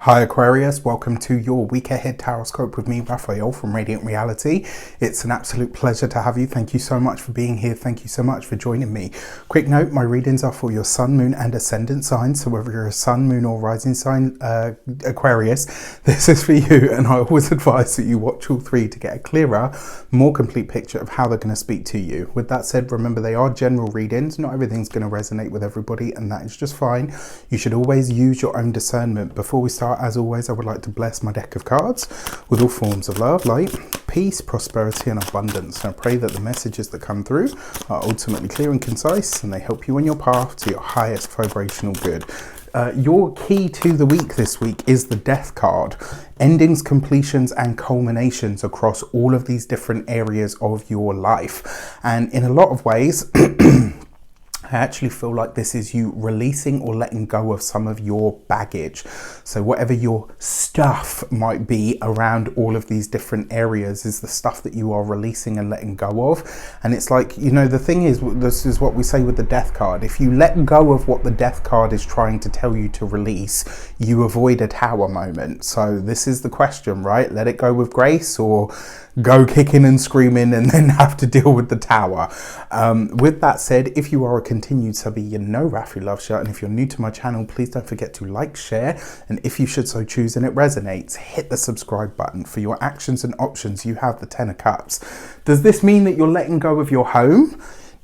Hi Aquarius, welcome to your week ahead horoscope with me, Raphael from Reydiant Reality. It's an absolute pleasure to have you. Thank you so much for being here. Thank you so much for joining me. Quick note, my readings are for your sun, moon and ascendant signs. So whether you're a sun, moon or rising sign Aquarius, this is for you. And I always advise that you watch all three to get a clearer, more complete picture of how they're going to speak to you. With that said, remember they are general readings. Not everything's going to resonate with everybody, and that is just fine. You should always use your own discernment. Before we start, as always, I would like to bless my deck of cards with all forms of love, light, peace, prosperity and abundance. And I pray that the messages that come through are ultimately clear and concise, and they help you on your path to your highest vibrational good. Your key to the week this week is the Death card. Endings, completions and culminations across all of these different areas of your life. And in a lot of ways, I actually feel like this is you releasing or letting go of some of your baggage. So whatever your stuff might be around all of these different areas is the stuff that you are releasing and letting go of. And it's like, you know, the thing is, this is what we say with the Death card. If you let go of what the Death card is trying to tell you to release, you avoid a Tower moment. So this is the question, right? Let it go with grace, or go kicking and screaming and then have to deal with the Tower. With that said, if you are a continued subby, you know Rafi loves you. And if you're new to my channel, please don't forget to like, share, and if you should so choose and it resonates, hit the subscribe button. For your actions and options, you have the 10 of Cups. Does this mean that you're letting go of your home?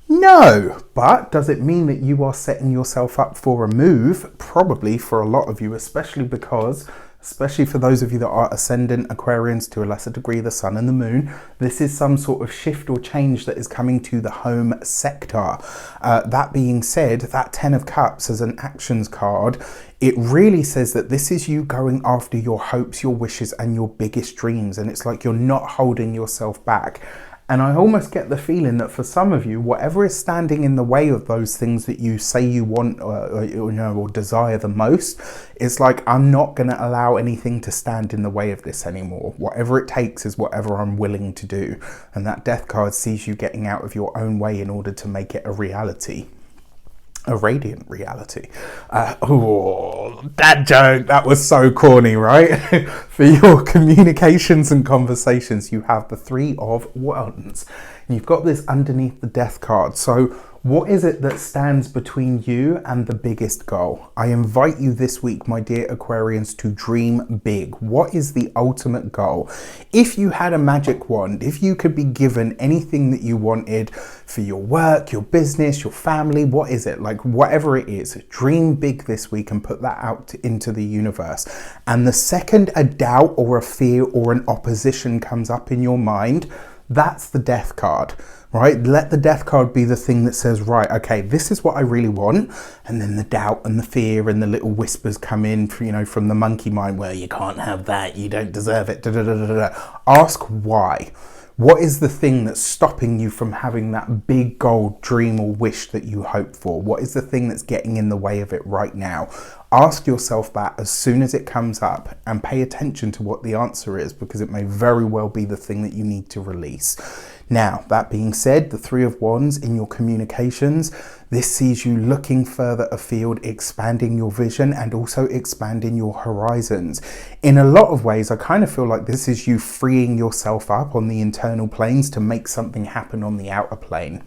No, but does it mean that you are setting yourself up for a move? Probably for a lot of you, especially for those of you that are ascendant Aquarians, to a lesser degree the sun and the moon, this is some sort of shift or change that is coming to the home sector. That being said, that 10 of Cups as an actions card, it really says that this is you going after your hopes, your wishes and your biggest dreams. And it's like you're not holding yourself back. And I almost get the feeling that for some of you, whatever is standing in the way of those things that you say you want or desire the most, it's like, I'm not going to allow anything to stand in the way of this anymore. Whatever it takes is whatever I'm willing to do. And that Death card sees you getting out of your own way in order to make it a reality. A radiant reality. Oh, that joke, that was so corny, right? For your communications and conversations, you have the 3 of Wands. And you've got this underneath the Death card. So what is it that stands between you and the biggest goal? I invite you this week, my dear Aquarians, to dream big. What is the ultimate goal? If you had a magic wand, if you could be given anything that you wanted for your work, your business, your family, what is it? Like, whatever it is, dream big this week and put that out into the universe. And the second a doubt or a fear or an opposition comes up in your mind, that's the Death card. Right? Let the Death card be the thing that says, right, okay, this is what I really want. And then the doubt and the fear and the little whispers come in, from the monkey mind, where you can't have that, you don't deserve it. Ask why. What is the thing that's stopping you from having that big goal, dream or wish that you hope for? What is the thing that's getting in the way of it right now? Ask yourself that as soon as it comes up, and pay attention to what the answer is, because it may very well be the thing that you need to release. Now, that being said, the 3 of Wands in your communications, this sees you looking further afield, expanding your vision and also expanding your horizons. In a lot of ways, I kind of feel like this is you freeing yourself up on the internal planes to make something happen on the outer plane.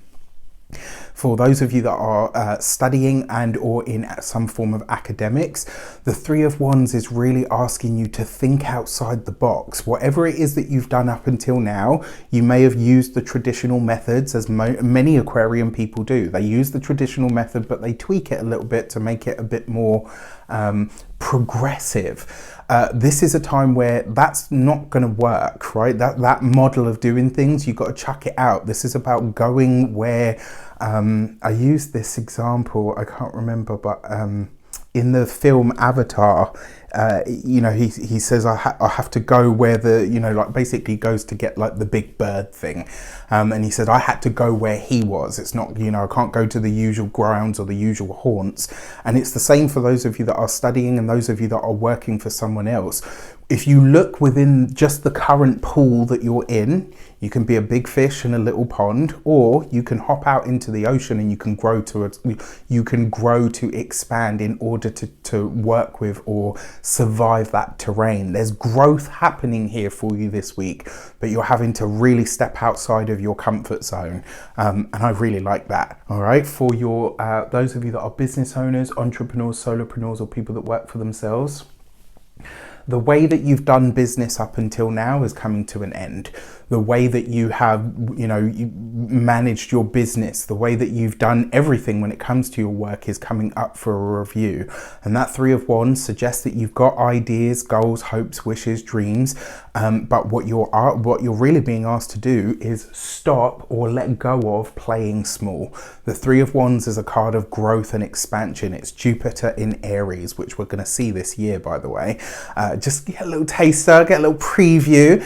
For those of you that are studying and or in some form of academics, the 3 of Wands is really asking you to think outside the box. Whatever it is that you've done up until now, you may have used the traditional methods, as many Aquarian people do. They use the traditional method, but they tweak it a little bit to make it a bit more progressive. This is a time where that's not going to work, right? That model of doing things, you've got to chuck it out. This is about going where, I used this example, I can't remember, but in the film Avatar, he says, I have to go where the, basically goes to get like the big bird thing. And he said, I had to go where he was. It's not, I can't go to the usual grounds or the usual haunts. And it's the same for those of you that are studying and those of you that are working for someone else. If you look within just the current pool that you're in, you can be a big fish in a little pond, or you can hop out into the ocean and you can grow to expand in order to work with or survive that terrain. There's growth happening here for you this week, but you're having to really step outside of your comfort zone. And I really like that. All right. For your those of you that are business owners, entrepreneurs, solopreneurs, or people that work for themselves, the way that you've done business up until now is coming to an end. The way that you have, you managed your business, the way that you've done everything when it comes to your work is coming up for a review. And that Three of Wands suggests that you've got ideas, goals, hopes, wishes, dreams. But what you're really being asked to do is stop or let go of playing small. The Three of Wands is a card of growth and expansion. It's Jupiter in Aries, which we're going to see this year, by the way. Just get a little taster, get a little preview.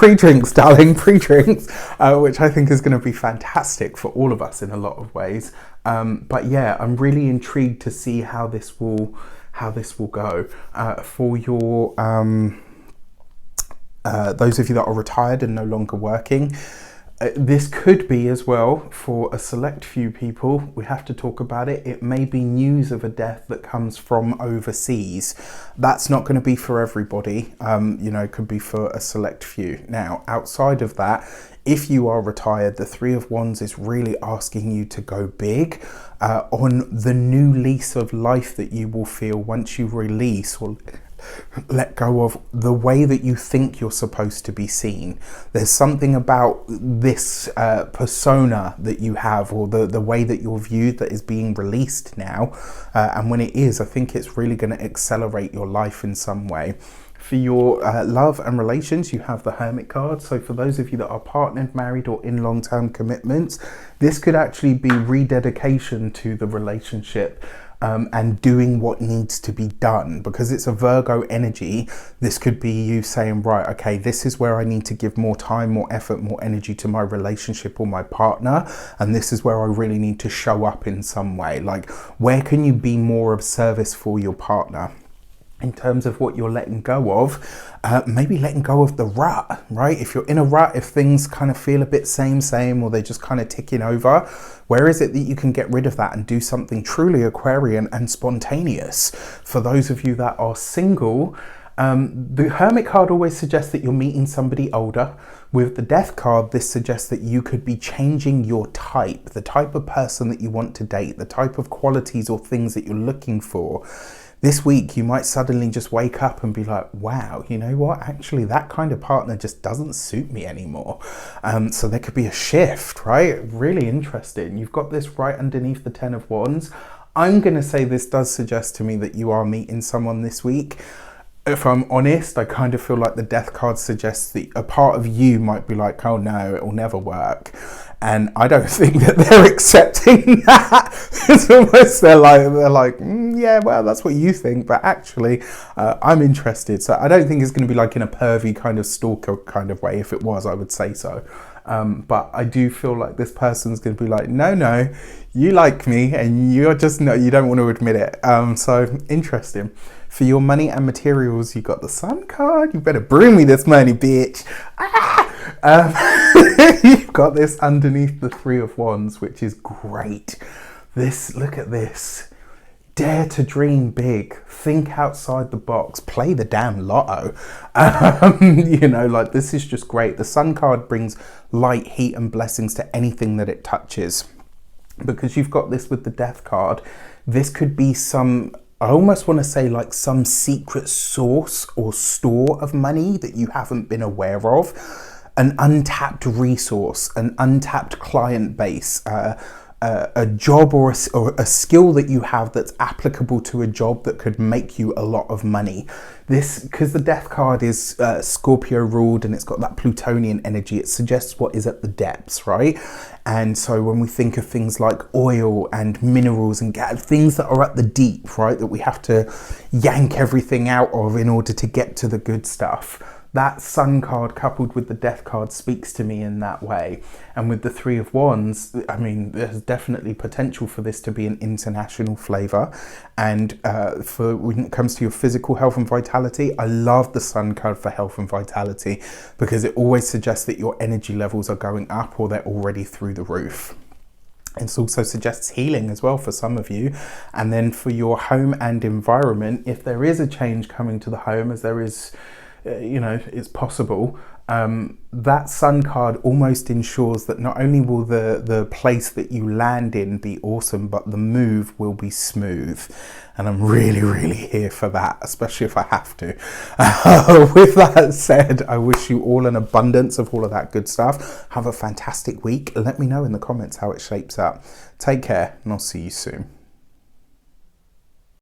Pre-drinks, darling, pre-drinks, which I think is going to be fantastic for all of us in a lot of ways. But yeah, I'm really intrigued to see how this will go for your those of you that are retired and no longer working. This could be as well for a select few people. We have to talk about it. It may be news of a death that comes from overseas. That's not going to be for everybody. It could be for a select few. Now, outside of that, if you are retired, the Three of Wands is really asking you to go big on the new lease of life that you will feel once you release or let go of the way that you think you're supposed to be seen. There's something about this persona that you have, or the way that you're viewed, that is being released now. And when it is, I think it's really going to accelerate your life in some way. For your love and relations, you have the Hermit card. So for those of you that are partnered, married, or in long-term commitments, this could actually be rededication to the relationship. And doing what needs to be done, because it's a Virgo energy. This could be you saying, right, okay, this is where I need to give more time, more effort, more energy to my relationship or my partner, and this is where I really need to show up in some way. Like, where can you be more of service for your partner? In terms of what you're letting go of, maybe letting go of the rut, right? If you're in a rut, if things kind of feel a bit same, or they're just kind of ticking over, where is it that you can get rid of that and do something truly Aquarian and spontaneous? For those of you that are single, the Hermit card always suggests that you're meeting somebody older. With the Death card, this suggests that you could be changing your type, the type of person that you want to date, the type of qualities or things that you're looking for. This week, you might suddenly just wake up and be like, wow, you know what? Actually, that kind of partner just doesn't suit me anymore. So there could be a shift, right? Really interesting. You've got this right underneath the Ten of Wands. I'm going to say this does suggest to me that you are meeting someone this week. If I'm honest, I kind of feel like the Death card suggests that a part of you might be like, oh no, it will never work. And I don't think that they're accepting that. It's almost they're like, yeah, well, that's what you think, but actually, I'm interested. So I don't think it's going to be like in a pervy kind of stalker kind of way. If it was, I would say so. But I do feel like this person's going to be like, no, you like me, and you're just you don't want to admit it. So interesting. For your money and materials, you got the Sun card. You better bring me this money, bitch. You've got this underneath the Three of Wands, which is great. Look at this. Dare to dream big. Think outside the box. Play the damn lotto. This is just great. The Sun card brings light, heat, and blessings to anything that it touches. Because you've got this with the Death card, this could be I almost want to say like some secret source or store of money that you haven't been aware of. An untapped resource, an untapped client base, a job or a skill that you have that's applicable to a job that could make you a lot of money. This, because the Death card is Scorpio ruled and it's got that Plutonian energy, it suggests what is at the depths, right? And so when we think of things like oil and minerals and gas, things that are at the deep, right, that we have to yank everything out of in order to get to the good stuff, that Sun card coupled with the Death card speaks to me in that way. And with the Three of Wands, I mean, there's definitely potential for this to be an international flavour. And for when it comes to your physical health and vitality, I love the Sun card for health and vitality because it always suggests that your energy levels are going up or they're already through the roof. It also suggests healing as well for some of you. And then for your home and environment, if there is a change coming to the home, as there is, you know, it's possible, that Sun card almost ensures that not only will the place that you land in be awesome, but the move will be smooth. And I'm really, really here for that, especially if I have to. With that said, I wish you all an abundance of all of that good stuff. Have a fantastic week. Let me know in the comments how it shapes up. Take care, and I'll see you soon.